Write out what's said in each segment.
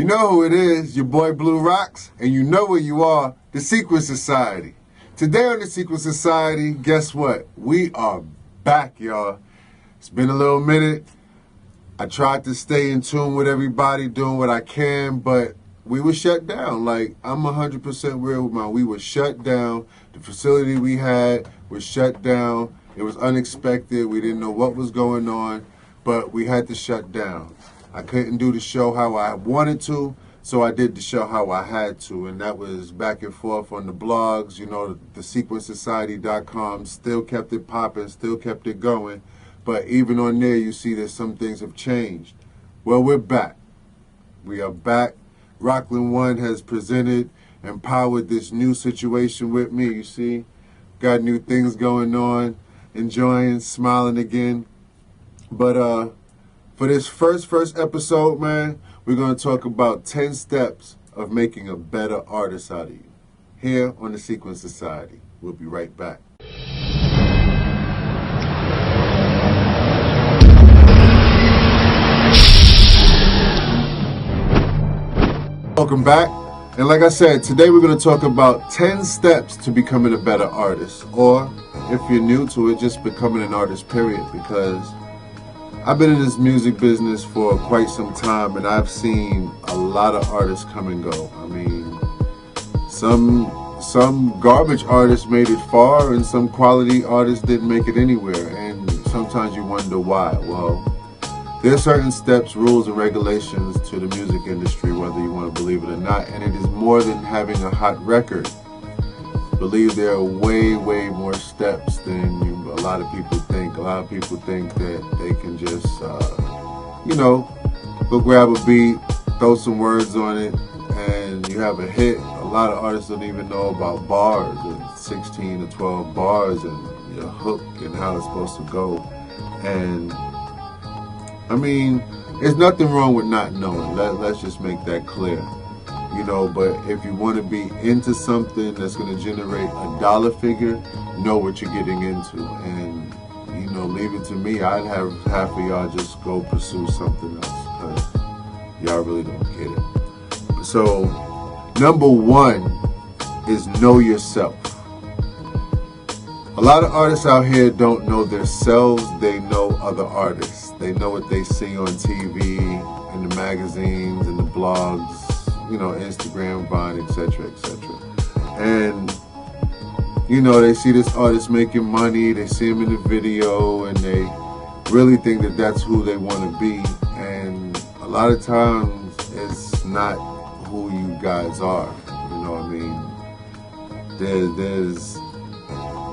know who it is, your boy Blue Rocks, and you know where you are, the Sequence Society. Today on the Sequence Society, guess what? We are back, y'all. It's been a little minute. I tried to stay in tune with everybody, doing what I can, but we were shut down. Like, I'm 100% real with we were shut down. The facility we had was shut down. It was unexpected. We didn't know what was going on, but we had to shut down. I couldn't do the show how I wanted to, so I did the show how I had to, and that was back and forth on the blogs. You know, the sequencesociety.com still kept it popping, still kept it going, but even on there you see that some things have changed. Well, we're back. We are back. Rockland One has presented and powered this new situation with me, you see. Got new things going on, enjoying, smiling again. But for this first episode, man, we're going to talk about 10 steps of making a better artist out of you. Here on the Sequence Society. We'll be right back. Welcome back. And like I said, today we're going to talk about 10 steps to becoming a better artist. Or, if you're new to it, just becoming an artist, period. Because I've been in this music business for quite some time, and I've seen a lot of artists come and go. I mean, some garbage artists made it far, and some quality artists didn't make it anywhere. And sometimes you wonder why. Well, there are certain steps, rules, and regulations to the music industry, whether you want to believe it or not, and it is more than having a hot record. Believe there are way more steps than a lot of people think. A lot of people think that they can just, go grab a beat, throw some words on it, and you have a hit. A lot of artists don't even know about bars and 16 to 12 bars and your hook and how it's supposed to go. And I mean, there's nothing wrong with not knowing. Let's just make that clear. But if you want to be into something that's going to generate a dollar figure, know what you're getting into. And, leave it to me. I'd have half of y'all just go pursue something else because y'all really don't get it. So, number one is know yourself. A lot of artists out here don't know themselves. They know other artists. They know what they see on TV, in the magazines, in the blogs, Instagram, Vine, etc., etc. And, they see this artist making money, they see him in the video, and they really think that that's who they want to be. And a lot of times, it's not who you guys are. You know what I mean? There's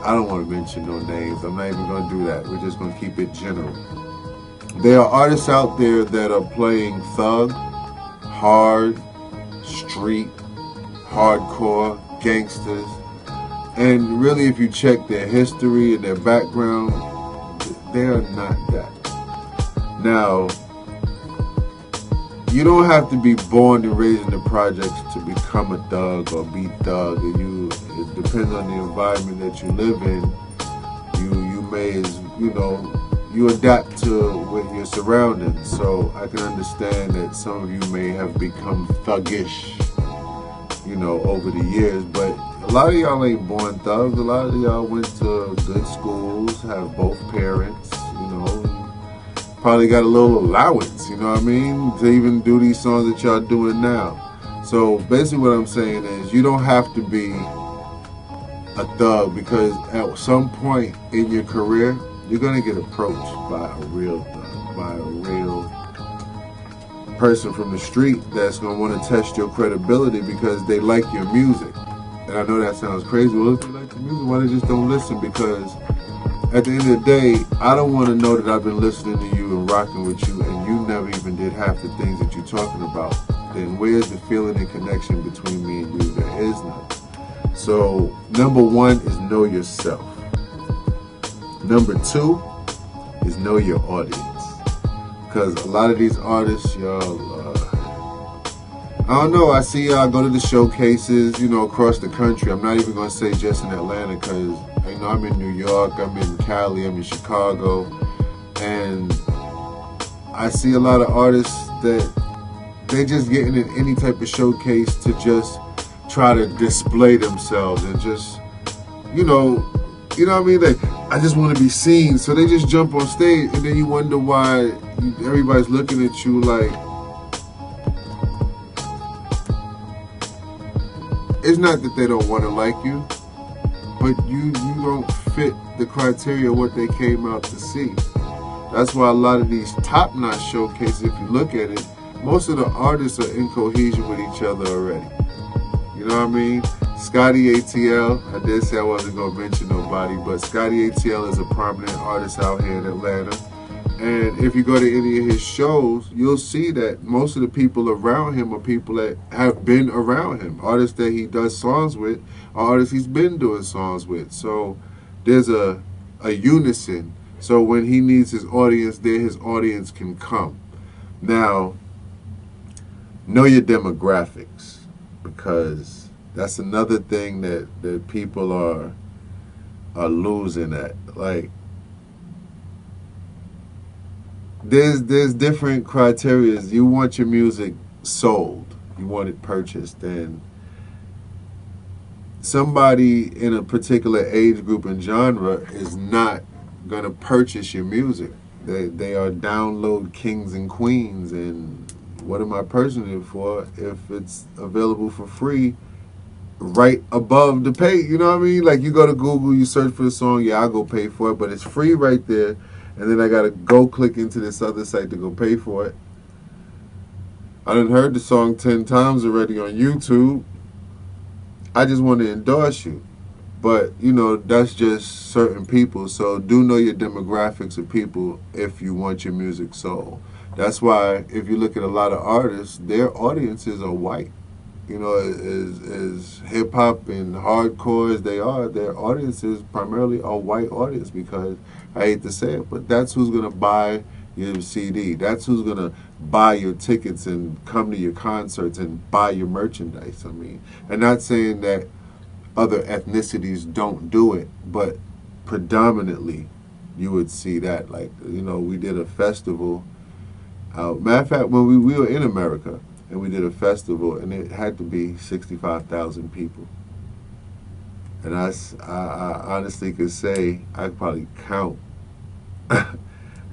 I don't want to mention no names. I'm not even going to do that. We're just going to keep it general. There are artists out there that are playing thug, hard, street, hardcore, gangsters. And really, if you check their history and their background, they are not that. Now, you don't have to be born and raised in the projects to become a thug or be thug. It depends on the environment that you live in. You may, you adapt to what your surroundings. So I can understand that some of you may have become thuggish, over the years. But a lot of y'all ain't born thugs. A lot of y'all went to good schools, have both parents, probably got a little allowance, to even do these songs that y'all doing now. So basically what I'm saying is you don't have to be a thug, because at some point in your career, you're going to get approached by a real thug, by a real person from the street that's going to want to test your credibility because they like your music. And I know that sounds crazy. Well, if they like the music, why they just don't listen? Because at the end of the day, I don't want to know that I've been listening to you and rocking with you and you never even did half the things that you're talking about. Then where's the feeling and connection between me and you? There is none. So, number one is know yourself. Number two is know your audience. Because a lot of these artists, y'all, I don't know, I see y'all go to the showcases, across the country. I'm not even going to say just in Atlanta because, I'm in New York, I'm in Cali, I'm in Chicago. And I see a lot of artists that they just getting in any type of showcase to just try to display themselves and just, you know what I mean? Like, I just want to be seen. So they just jump on stage, and then you wonder why everybody's looking at you like, it's not that they don't want to like you, but you don't fit the criteria of what they came out to see. That's why a lot of these top-notch showcases, if you look at it, most of the artists are in cohesion with each other already. You know what I mean? Scotty ATL, I did say I wasn't going to mention nobody, but Scotty ATL is a prominent artist out here in Atlanta. And if you go to any of his shows, you'll see that most of the people around him are people that have been around him. Artists that he does songs with are artists he's been doing songs with. So there's a unison. So when he needs his audience there, his audience can come. Now, know your demographics, because that's another thing that people are losing at. Like, there's different criteria. You want your music sold, you want it purchased, and somebody in a particular age group and genre is not gonna purchase your music. They are download kings and queens, and what am I purchasing it for if it's available for free right above the pay? You know what I mean? Like, you go to Google, you search for the song, yeah, I'll go pay for it, but it's free right there, and then I gotta go click into this other site to go pay for it. I done heard the song 10 times already on YouTube. I just want to endorse you. But, you know, that's just certain people. So do know your demographics of people if you want your music sold. That's why if you look at a lot of artists, their audiences are white. You know, as hip-hop and hardcore as they are, their audiences primarily are white audience, because, I hate to say it, but that's who's going to buy your CD. That's who's going to buy your tickets and come to your concerts and buy your merchandise. I mean, and not saying that other ethnicities don't do it, but predominantly you would see that. Like, you know, we did a festival. Matter of fact, when we were in America, and we did a festival, and it had to be 65,000 people. And I honestly could say I could probably count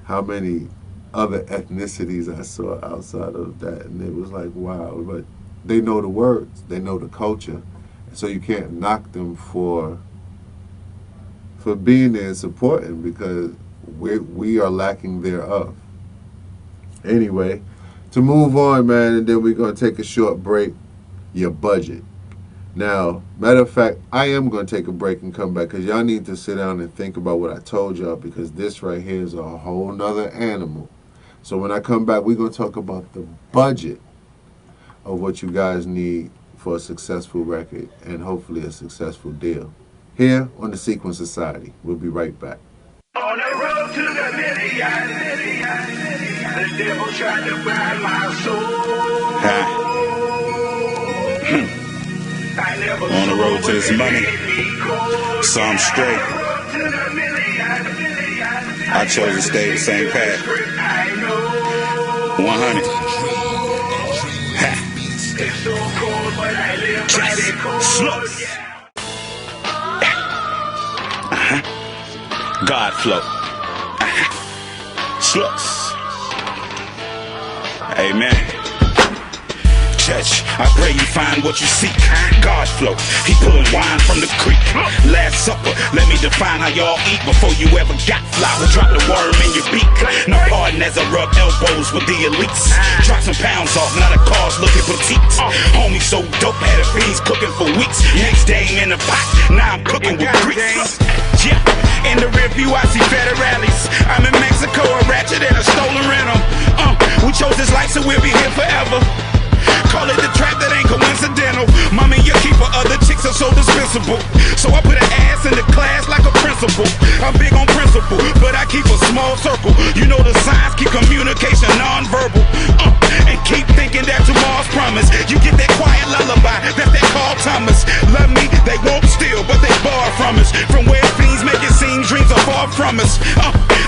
how many other ethnicities I saw outside of that, and it was like, wow. But they know the words, they know the culture, so you can't knock them for being there and supporting, because we are lacking thereof. Anyway, to move on, man, and then we're going to take a short break. Your budget. Now, matter of fact, I am going to take a break and come back, because y'all need to sit down and think about what I told y'all, because this right here is a whole nother animal. So when I come back, we're going to talk about the budget of what you guys need for a successful record and hopefully a successful deal. Here on the Sequence Society. We'll be right back. On the road to the million, the devil tried to buy my soul. On the road to this money, so I'm straight. I chose to stay the same path. 100. Slugs. God flow. Slugs. Amen. Church, I pray you find what you seek. God flow, he pulling wine from the creek. Last supper, let me define how y'all eat before you ever got flour. Drop the worm in your beak. No pardon as I rub elbows with the elites. Drop some pounds off, now the cars looking petite. Homie so dope, had a fiends cooking for weeks. Next day I'm in the pot, now I'm cooking with grease. Yeah, in the rear view I see federales. I'm in Mexico, a ratchet and a stolen rental. We chose this life so we'll be here forever. Call it the trap, that ain't coincidental. Mommy, you keep her other chicks are so dispensable. So I put an ass in the class like a principal. I'm big on principle, but I keep a small circle. You know the signs, keep communication non-verbal. And keep thinking that tomorrow's promise. You get that quiet lullaby, that's that Carl Thomas. Love me, they won't steal, but they borrow from us. From where fiends make it seem dreams are far from us.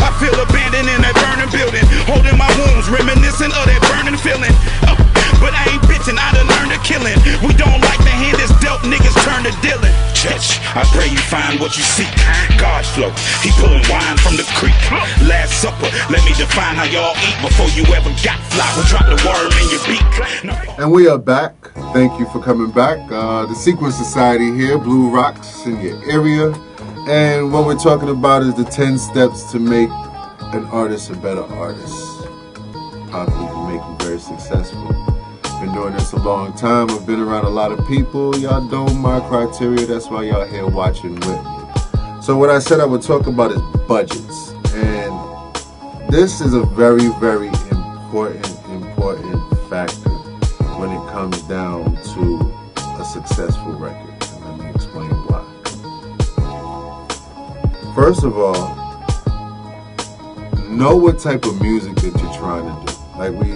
I feel abandoned in that burning building, holding my wounds, reminiscent of that burning feeling. But find what you seek. God's flow, he pulling wine from the creek. Last supper, let me define how y'all eat before you ever got fly. We'll drop the worm in your beak. And we are back. Thank you for coming back. The Sequence Society here, Blue Rocks in your area. And what we're talking about is the 10 steps to make an artist a better artist. Possibly to make him very successful. Been doing this a long time. I've been around a lot of people. Y'all know my criteria. That's why y'all here watching with me. So what I said I would talk about is budgets. And this is a very, very important factor when it comes down to a successful record. And let me explain why. First of all, know what type of music that you're trying to do. Like we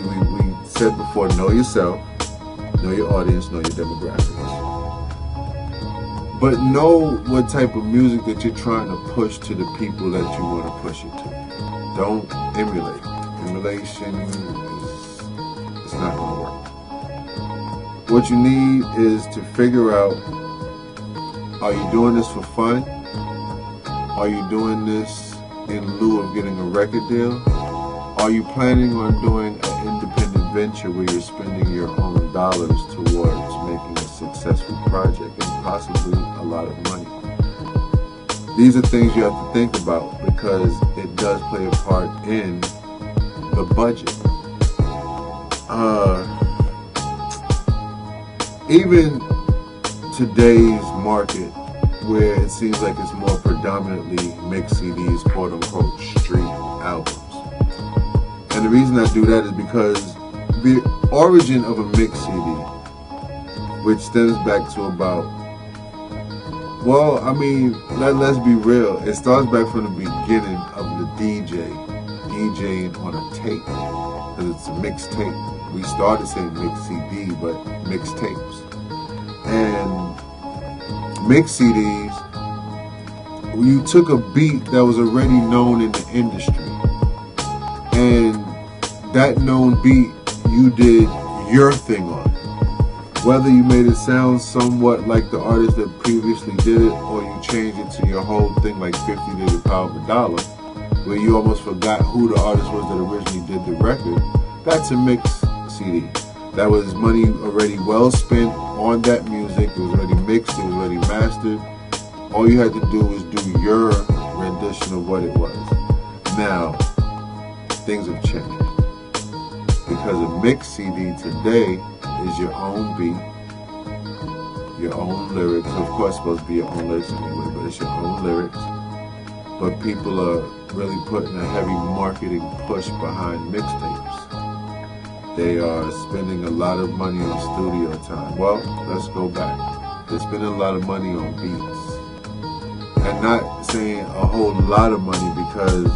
said before, know yourself, know your audience, know your demographics. But know what type of music that you're trying to push to the people that you want to push it to. Don't emulate. Emulation is not going to work. What you need is to figure out, are you doing this for fun? Are you doing this in lieu of getting a record deal? Are you planning on doing an independent venture where you're spending your own dollars towards making a successful project and possibly a lot of money? These are things you have to think about because it does play a part in the budget. Even today's market, where it seems like it's more predominantly mixed CDs, quote unquote, street albums. And the reason I do that is because the origin of a mixed CD, which stems back to about, well, I mean, let's be real. It starts back from the beginning of the DJing on a tape, because it's a mixed tape. We started saying mixed CD, but mixed tapes. And mixed CDs, you took a beat that was already known in the industry, and that known beat you did your thing on. Whether you made it sound somewhat like the artist that previously did it, or you changed it to your whole thing like 50 did the Power of a Dollar, where you almost forgot who the artist was that originally did the record, that's a mixed CD. That was money already well spent on that music. It was already mixed, it was already mastered. All you had to do was do your rendition of what it was. Now, things have changed. Because a mixed CD today is your own beat, your own lyrics. Of course, it's supposed to be your own lyrics anyway, but it's your own lyrics. But people are really putting a heavy marketing push behind mixtapes. They are spending a lot of money on studio time. Well, let's go back. They're spending a lot of money on beats. And not saying a whole lot of money because,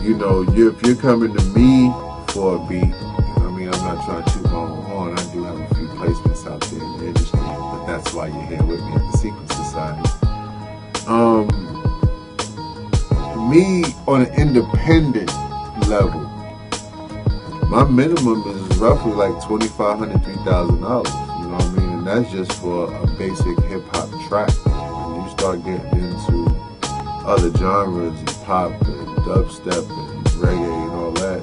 you know, if you're coming to me for a beat, I mean, I'm not trying to toot my own horn. I do have a few placements out there in the industry, but that's why you're here with me at the Sequence Society. Me, on an independent level, my minimum is roughly like $2,500, $3,000. You know what I mean? And that's just for a basic hip hop track. When you start getting into other genres, and pop and dubstep and reggae and all that,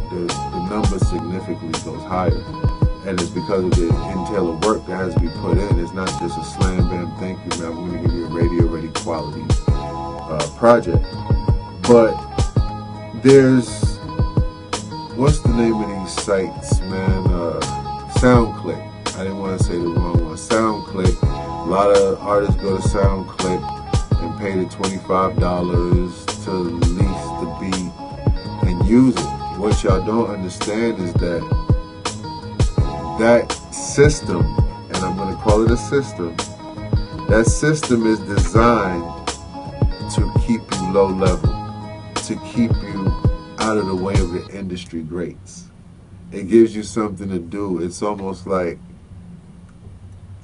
the number significantly goes higher. And it's because of the entail of work that has to be put in. It's not just a slam bam, thank you, man, I'm going to give you a radio ready quality project. But there's, what's the name of these sites, man? SoundClick. I didn't want to say the wrong one. SoundClick. A lot of artists go to SoundClick and pay the $25 to lease the beat and use it. What y'all don't understand is that system, and I'm going to call it a system, that system is designed to keep you low level, to keep you out of the way of the industry greats. It gives you something to do. It's almost like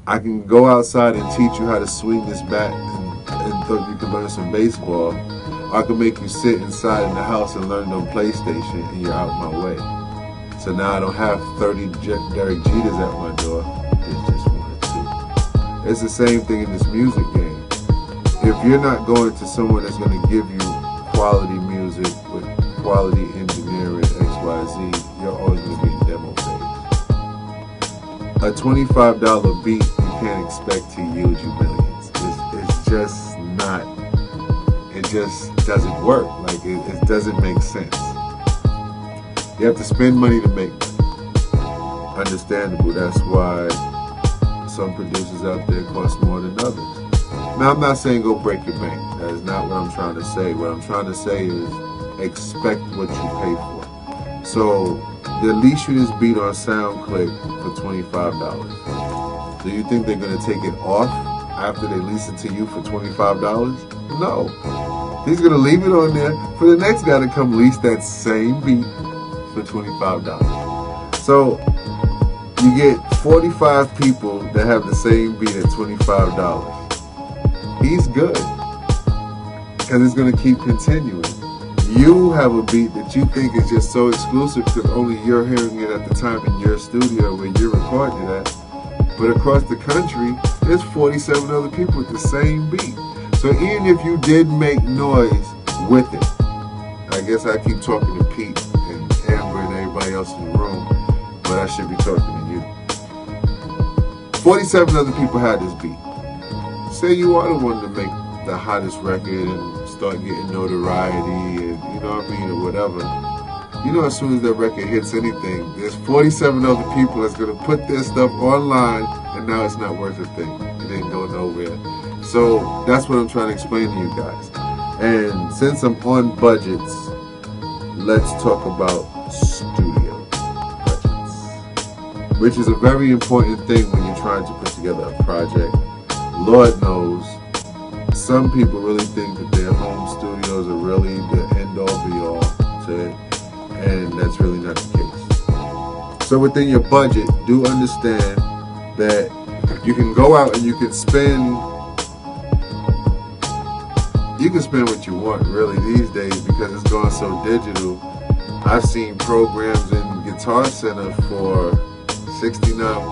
I can go outside and teach you how to swing this bat and thought you can learn some baseball. Or I can make you sit inside in the house and learn on PlayStation and you're out my way. So now I don't have 30 Derek Jeters at my door. There's just one or two. It's the same thing in this music game. if you're not going to someone that's going to give you quality music with quality engineering, XYZ, you're always going to be in demo phase. A $25 beat, you can't expect to yield you millions. It's just not, it just doesn't work. Like, it doesn't make sense. You have to spend money to make money. Understandable. That's why some producers out there cost more than others. Now, I'm not saying go break your bank. That is not what I'm trying to say. What I'm trying to say is expect what you pay for. So, the least you just beat on SoundClick for $25. Do you think they're going to take it off after they lease it to you for $25? No. He's going to leave it on there for the next guy to come lease that same beat for $25. So, you get 45 people that have the same beat at $25. He's good, because it's going to keep continuing. You have a beat that you think is just so exclusive because only you're hearing it at the time in your studio where you're recording it at. But across the country, there's 47 other people with the same beat. So even if you did make noise with it, I guess I keep talking to Pete and Amber and everybody else in the room, but I should be talking to you. 47 other people had this beat. Say you are the one to make the hottest record and start getting notoriety and, you know what I mean, or whatever. You know, as soon as that record hits anything, there's 47 other people that's going to put their stuff online, and now it's not worth a thing. It didn't go nowhere. So that's what I'm trying to explain to you guys. And since I'm on budgets, let's talk about studio budgets, which is a very important thing when you're trying to put together a project. Lord knows, some people really think that their home studios are really the end-all be-all to it, and that's really not the case. So within your budget, do understand that you can go out and you can spend what you want really these days because it's gone so digital. I've seen programs in Guitar Center for $69,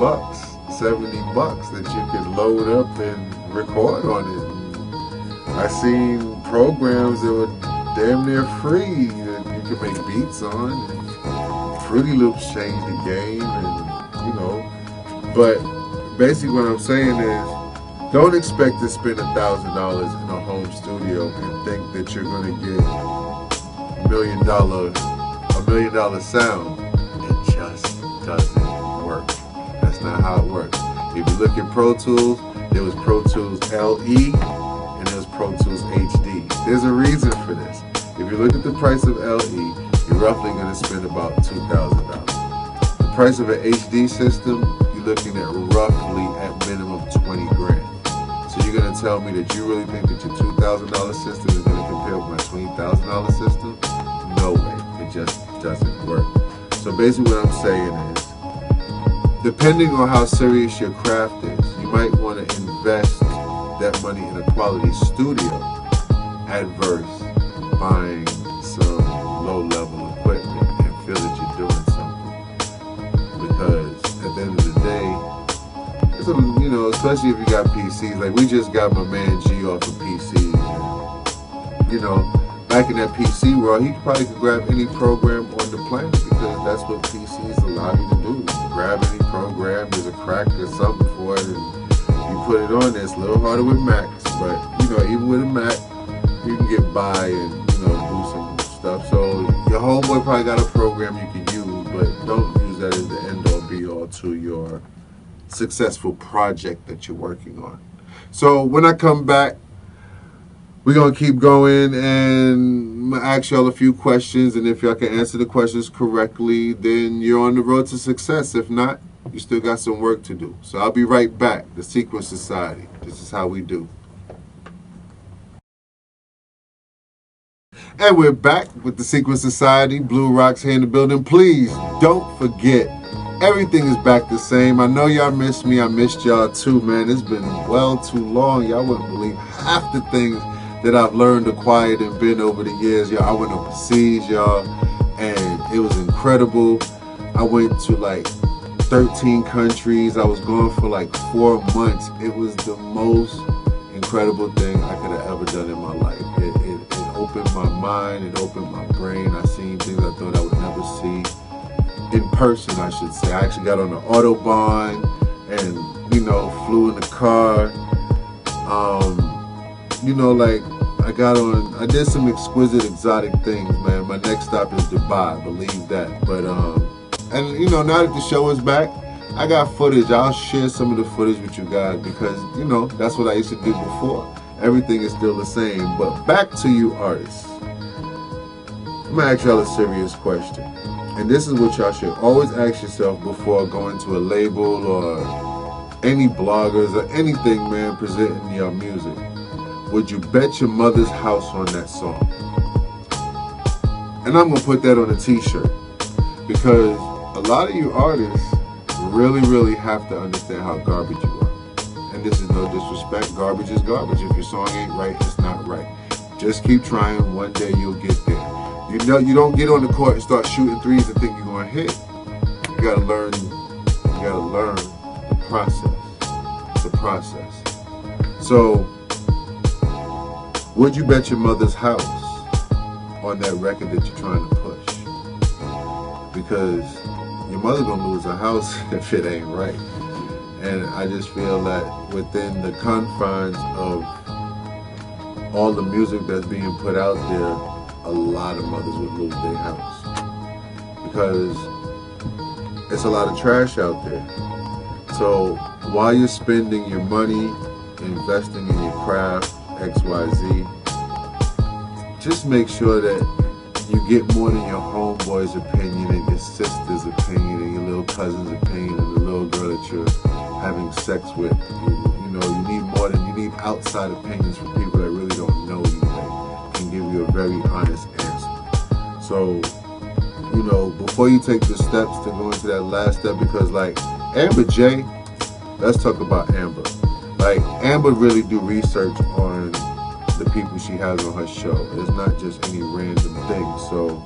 $70 that you can load up and record on it. I've seen programs that were damn near free that you can make beats on. And Fruity Loops changed the game, and you know. But basically, what I'm saying is, don't expect to spend $1,000 in a home studio and think that you're going to get a $1 million sound. It just doesn't work. That's not how it works. If you look at Pro Tools, there was Pro Tools LE and there was Pro Tools HD. There's a reason for this. If you look at the price of LE, you're roughly going to spend about $2,000. The price of an HD system, you're looking at roughly at minimum 20 grand. So you're going to tell me that you really think that your $2,000 system is going to compare with my $20,000 system? No way. It just doesn't work. So basically what I'm saying is, depending on how serious your craft is, you might want to invest that money in a quality studio adverse buying some low-level equipment and feel that you're doing something. Because at the end of the day, it's a, you know, especially if you got PCs, like we just got my man G off of PCs. And, you know, back in that PC world, he probably could grab any program on the planet because that's what PCs allow you to do. Grab any program, there's a crack or something for it, and you put it on there. It's a little harder with Macs, but you know, even with a Mac, you can get by and, you know, do some stuff. So your homeboy probably got a program you can use, but don't use that as the end-all be-all to your successful project that you're working on. So when I come back, we're going to keep going, and I'm going to ask y'all a few questions, and if y'all can answer the questions correctly, then you're on the road to success. If not, you still got some work to do. So I'll be right back. The Sequence Society. This is how we do. And we're back with the Sequence Society. Blue Rocks here in the building. Please don't forget, everything is back the same. I know y'all missed me. I missed y'all too, man. It's been well too long. Y'all wouldn't believe half the things that I've learned, acquired, and been over the years. Y'all, I went overseas, y'all, and it was incredible. I went to like 13 countries. I was gone for like 4 months. It was the most incredible thing I could have ever done in my life. It opened my mind, it opened my brain. I seen things I thought I would never see in person, I should say. I actually got on the Autobahn and, you know, flew in the car. You know, like, I did some exquisite, exotic things, man. My next stop is Dubai, believe that. But, and, you know, now that the show is back, I got footage. I'll share some of the footage with you guys because, you know, that's what I used to do before. Everything is still the same. But back to you artists. I'm going to ask y'all a serious question. And this is what y'all should always ask yourself before going to a label or any bloggers or anything, man, presenting your music. Would you bet your mother's house on that song? And I'm going to put that on a t-shirt because a lot of you artists really, really have to understand how garbage you are. And this is no disrespect. Garbage is garbage. If your song ain't right, it's not right. Just keep trying. One day you'll get there. You know, you don't get on the court and start shooting threes and think you're going to hit. You got to learn. You got to learn the process. It's a process. So, would you bet your mother's house on that record that you're trying to push? Because your mother gonna lose her house if it ain't right. And I just feel that within the confines of all the music that's being put out there, a lot of mothers would lose their house. Because it's a lot of trash out there. So while you're spending your money, investing in your craft, XYZ, just make sure that you get more than your homeboy's opinion and your sister's opinion and your little cousin's opinion and the little girl that you're having sex with. You know, you need outside opinions from people that really don't know you and can give you a very honest answer. So, you know, before you take the steps to go into that last step, because like Amber J, let's talk about Amber. Like, Amber really do research on the people she has on her show. It's not just any random thing. So,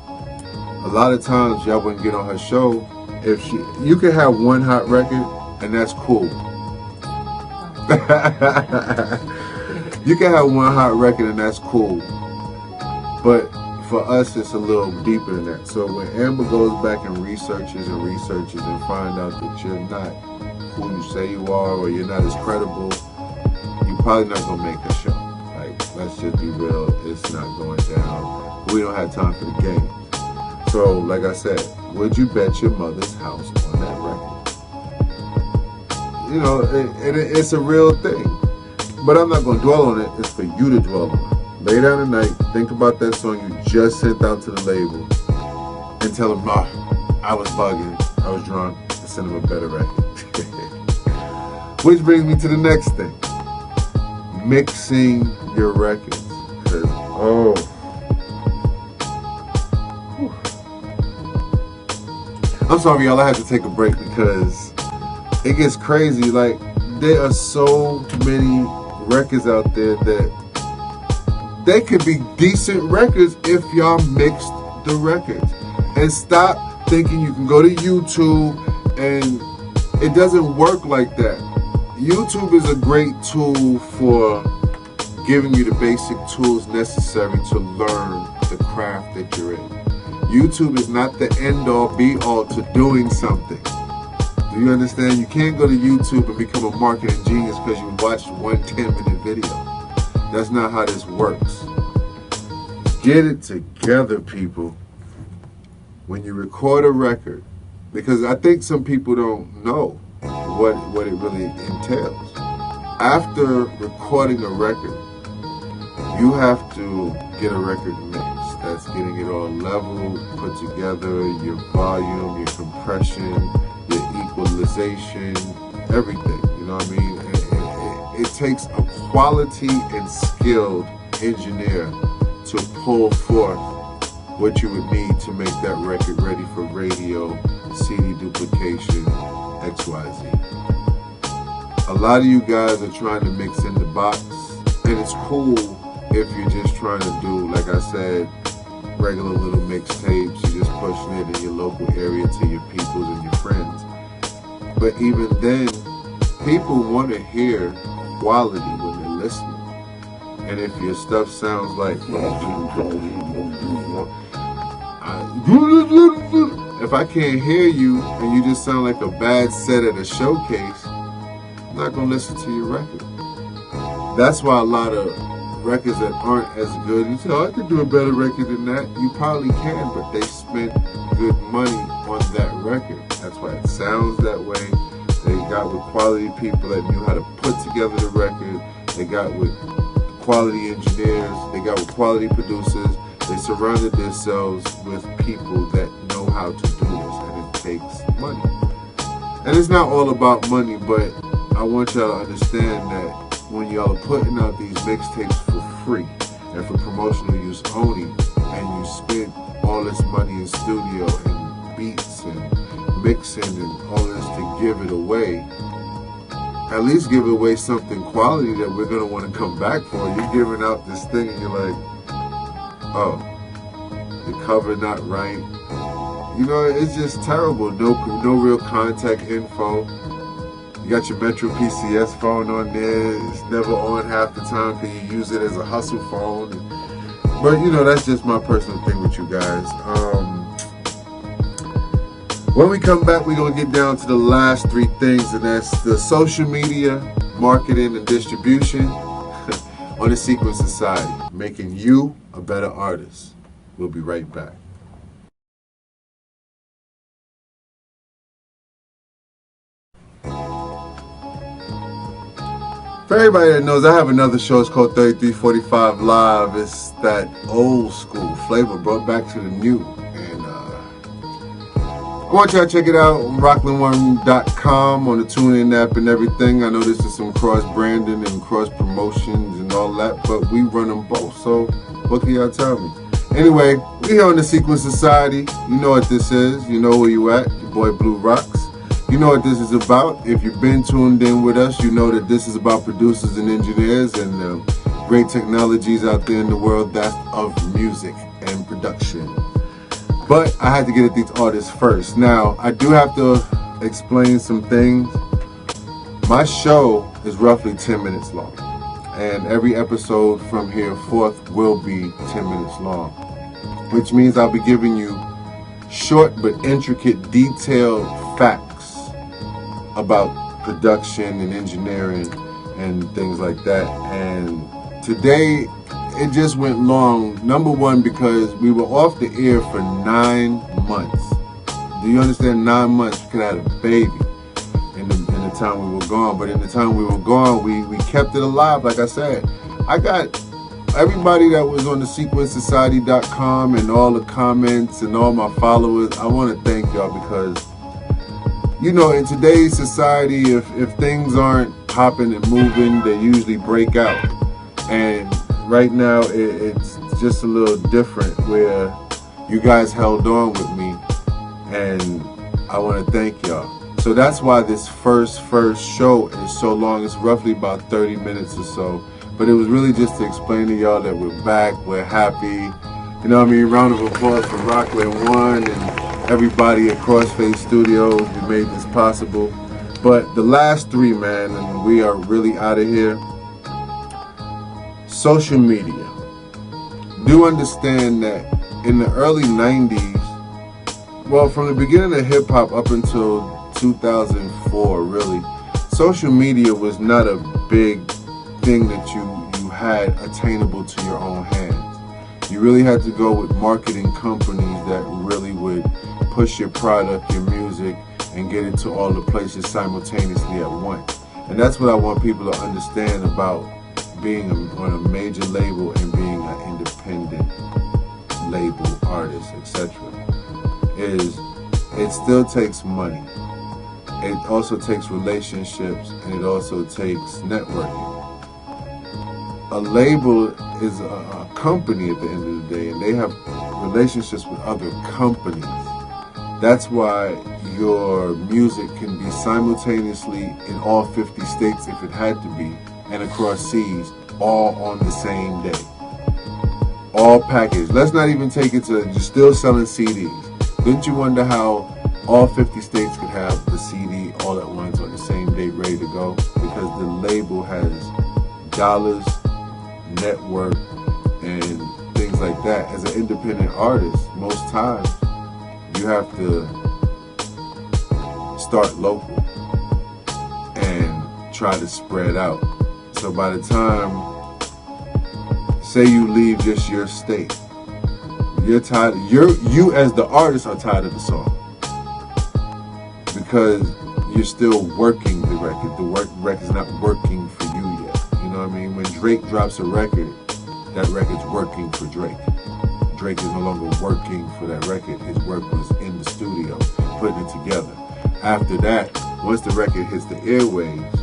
a lot of times y'all wouldn't get on her show if you can have one hot record and that's cool. You can have one hot record and that's cool. But for us, it's a little deeper than that. So when Amber goes back and researches and find out that you're not who you say you are or you're not as credible, you're probably not going to make the show. Like, let's just be real, it's not going down. We don't have time for the game. So, like I said, would you bet your mother's house on that record? You know, it's a real thing. But I'm not going to dwell on it. It's for you to dwell on it. Lay down at night, think about that song you just sent out to the label, and tell them, nah, I was bugging, I was drunk, and send them a better record. Which brings me to the next thing. Mixing your records. I'm sorry, y'all, I had to take a break because it gets crazy. Like, there are so many records out there that they could be decent records if y'all mixed the records. And stop thinking you can go to YouTube and it doesn't work like that. YouTube is a great tool for giving you the basic tools necessary to learn the craft that you're in. YouTube is not the end-all, be-all to doing something. Do you understand? You can't go to YouTube and become a marketing genius because you watched one 10-minute video. That's not how this works. Get it together, people. When you record a record, because I think some people don't know what it really entails. After recording a record, you have to get a record mixed. That's getting it all leveled, put together, your volume, your compression, your equalization, everything. You know what I mean? It takes a quality and skilled engineer to pull forth what you would need to make that record ready for radio, CD duplication, XYZ. A lot of you guys are trying to mix in the box, and it's cool if you're just trying to do, like I said, regular little mixtapes. You're just pushing it in your local area to your peoples and your friends. But even then, people want to hear quality when they're listening. And if your stuff sounds like if I can't hear you and you just sound like a bad set at a showcase, I'm not gonna listen to your record. That's why a lot of records that aren't as good, you say, oh, I could do a better record than that. You probably can, but they spent good money on that record. That's why it sounds that way. They got with quality people that knew how to put together the record. They got with quality engineers. They got with quality producers. They surrounded themselves with people that know how to do this, and it takes money. And it's not all about money, but I want y'all to understand that when y'all are putting out these mixtapes for free and for promotional use only, and you spend all this money in studio and beats and mixing and all this to give it away, at least give away something quality that we're going to want to come back for. You're giving out this thing and you're like, oh, the cover not right. You know, it's just terrible. No real contact info. You got your Metro PCS phone on there. It's never on half the time because you use it as a hustle phone. But, you know, that's just my personal thing with you guys. When we come back, we're going to get down to the last three things, and that's the social media, marketing, and distribution on the Sequence Society, making you a better artist. We'll be right back. For everybody that knows, I have another show. It's called 3345 Live. It's that old school flavor brought back to the new. And I want y'all to check it out on Rockland1.com, on the TuneIn app and everything. I know this is some cross-branding and cross-promotions and all that, but we run them both. So what can y'all tell me? Anyway, we here on the Sequence Society. You know what this is. You know where you at. Your boy Blue Rocks. You know what this is about. If you've been tuned in with us, you know that this is about producers and engineers and great technologies out there in the world that's of music and production. But I had to get at these artists first. Now, I do have to explain some things. My show is roughly 10 minutes long. And every episode from here forth will be 10 minutes long. Which means I'll be giving you short but intricate, detailed facts about production and engineering and things like that. And today it just went long. Number one, because we were off the air for 9 months. Do you understand? 9 months. We could have had a baby in the time we were gone. But in the time we were gone, we kept it alive. Like I said, I got everybody that was on the SequenceSociety.com and all the comments and all my followers. I want to thank y'all because, you know, in today's society, if things aren't popping and moving, they usually break out. And right now, it's just a little different where you guys held on with me, and I want to thank y'all. So that's why this first show is so long. It's roughly about 30 minutes or so. But it was really just to explain to y'all that we're back, we're happy. You know what I mean? Round of applause for Rockland One and everybody at Crossface Studios who made this possible. But the last three, man, and we are really out of here. Social media. Do understand that in the early 90s, well, from the beginning of hip hop up until 2004, really, social media was not a big thing that you had attainable to your own hands. You really had to go with marketing companies that really would push your product, your music, and get it to all the places simultaneously at once. And that's what I want people to understand about being on a major label and being an independent label artist, etc. is it still takes money. It also takes relationships, and it also takes networking. A label is a company at the end of the day, and they have relationships with other companies. That's why your music can be simultaneously in all 50 states if it had to be, and across seas, all on the same day. All packaged. Let's not even take it to, you're still selling CDs. Didn't you wonder how all 50 states could have the CD all at once on the same date ready to go? Because the label has dollars, network and things like that. As an independent artist, most times you have to start local and try to spread out. So by the time, say you leave just your state, you're tired. You as the artist are tired of the song because you're still working the record. The record's not working for you yet. You know what I mean? When Drake drops a record, that record's working for Drake. Drake is no longer working for that record. His work was in the studio, putting it together. After that, once the record hits the airwaves,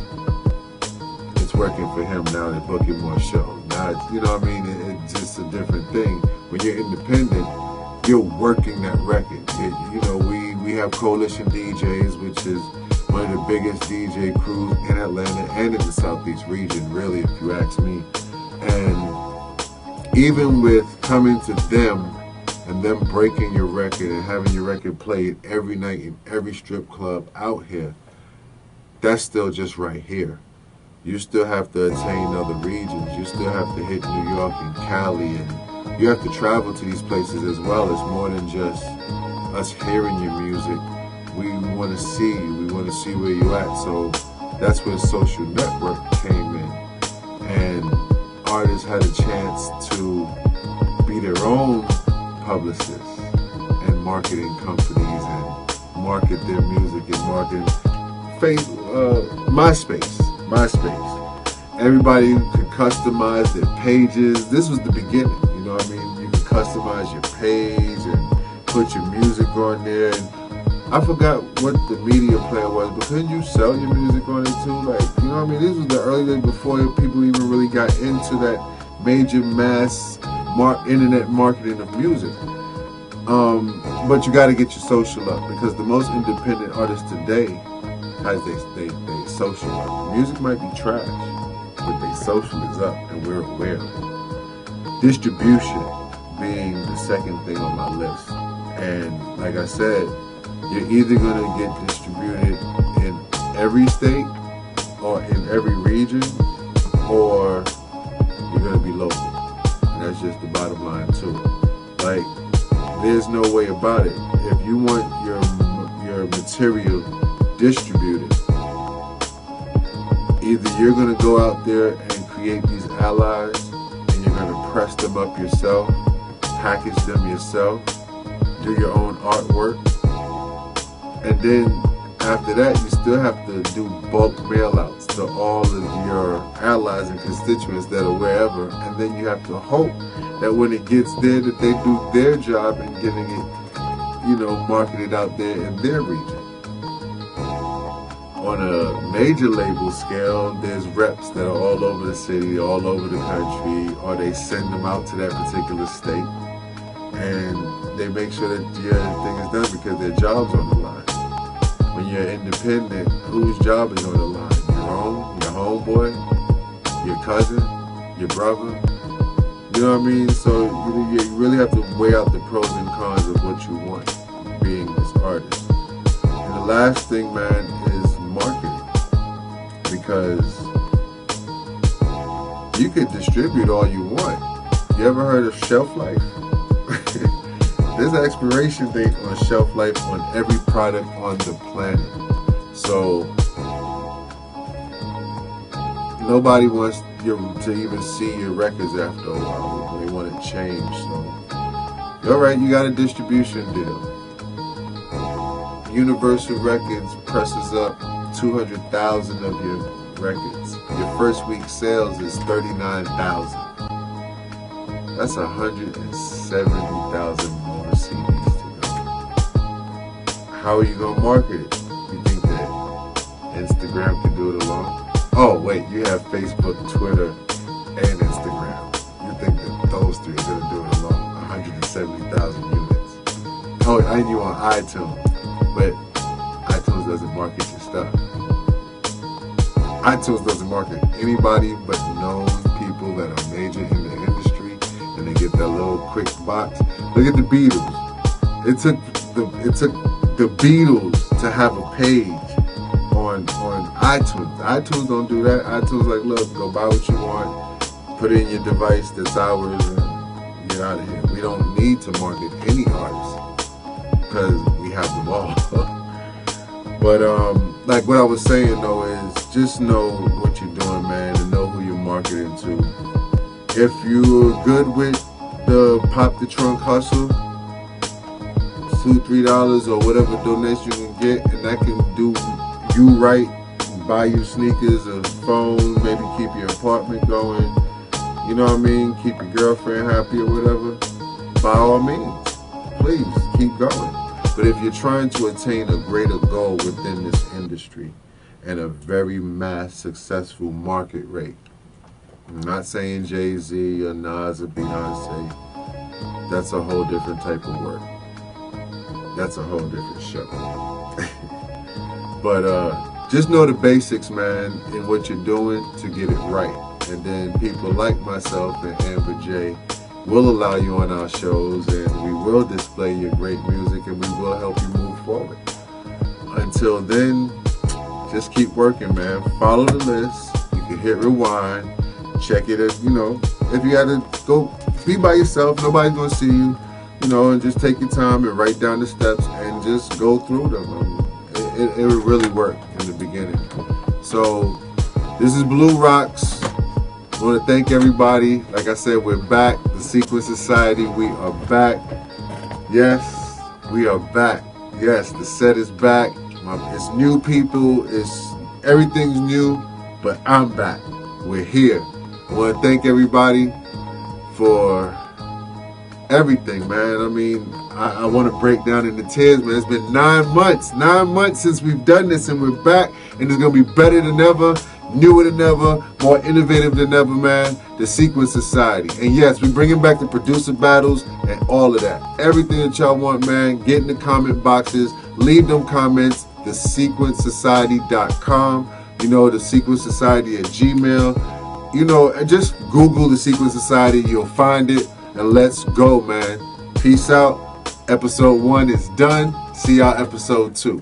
it's working for him. Now they're booking more shows. Now it's, you know what I mean? It's just a different thing. When you're independent, you're working that record. You know, we have Coalition DJs, which is one of the biggest DJ crews in Atlanta and in the Southeast region, really, if you ask me. And even with coming to them and them breaking your record and having your record played every night in every strip club out here, that's still just right here. You still have to attain other regions. You still have to hit New York and Cali, and you have to travel to these places as well. It's more than just us hearing your music. We want to see you. We want to see where you at. So that's where Social Network came in, and artists had a chance to be their own publicists and marketing companies and market their music and market MySpace. Everybody could customize their pages. This was the beginning, you know what I mean? You could customize your page and put your music on there. And I forgot what the media player was, but couldn't you sell your music on it too? Like, you know what I mean? This was the early days before people even really got into that major mass internet marketing of music. But you got to get your social up, because the most independent artists today has they social up. Music might be trash, but they social is up, and we're aware of it. Distribution being the second thing on my list. And like I said, you're either going to get distributed in every state or in every region, or you're going to be local. And that's just the bottom line to it. Like, there's no way about it. If you want your material distributed, either you're going to go out there and create these allies and you're going to press them up yourself, package them yourself, do your own artwork, and then after that you still have to do bulk mail-outs to all of your allies and constituents that are wherever, and then you have to hope that when it gets there that they do their job in getting it, you know, marketed out there in their region. On a major label scale, there's reps that are all over the city, all over the country, or they send them out to that particular state, and they make sure that your thing is done because their job's on the line. When you're independent, whose job is on the line? Your own, your homeboy, your cousin, your brother. You know what I mean? So you really have to weigh out the pros and cons of what you want being this artist. And the last thing, man, is marketing. Because you could distribute all you want. You ever heard of shelf life? There's an expiration date on shelf life on every product on the planet. So nobody wants to even see your records after a while. They want to change. So, all right, you got a distribution deal. Universal Records presses up 200,000 of your records. Your first week sales is 39,000. That's 170,000 more CDs to go. How are you gonna market it? You think that Instagram can do it alone? Oh wait, you have Facebook, Twitter, and Instagram. You think that those three are gonna do it alone? 170,000 units. Oh, and you on iTunes, but iTunes doesn't market your stuff. iTunes doesn't market anybody but known people that are major in the industry, and they get that little quick box. Look at the Beatles. It took the Beatles to have a page on iTunes. iTunes don't do that. iTunes like, look, go buy what you want. put it in your device that's ours and get out of here. We don't need to market any artist because we have them all. But like what I was saying though is just know what you're doing, man, and know who you're marketing to. If you're good with the Pop the Trunk hustle, $2-3 or whatever donation you can get, and that can do you right, buy you sneakers, a phone, maybe keep your apartment going, you know what I mean, keep your girlfriend happy or whatever, by all means, please keep going. But if you're trying to attain a greater goal within this industry and a very mass successful market rate, I'm not saying Jay-Z or Nas or Beyonce, that's a whole different type of work. That's a whole different show. But just know the basics, man, in what you're doing to get it right. And then people like myself and Amber J will allow you on our shows, and we will display your great music, and we will help you move forward. Until then, just keep working, man. Follow the list. You can hit rewind, check it, if you gotta go be by yourself, nobody's gonna see you, and just take your time and write down the steps and just go through them. It will really work in the beginning. So this is Blue Rocks. I want to thank everybody. Like I said, we're back. The Sequence Society, we are back. Yes, we are back. Yes, the set is back. It's new people. Everything's new, but I'm back. We're here. I want to thank everybody for everything, man. I mean, I want to break down into tears, man. It's been 9 months. 9 months since we've done this, and we're back, and it's going to be better than ever, newer than ever, more innovative than ever, man. The Sequence Society. And yes, we're bringing back the producer battles and all of that. Everything that y'all want, man, get in the comment boxes. Leave them comments. TheSequenceSociety.com. The Sequence Society at Gmail. Just Google The Sequence Society. You'll find it. And let's go, man. Peace out. Episode 1 is done. See y'all episode 2.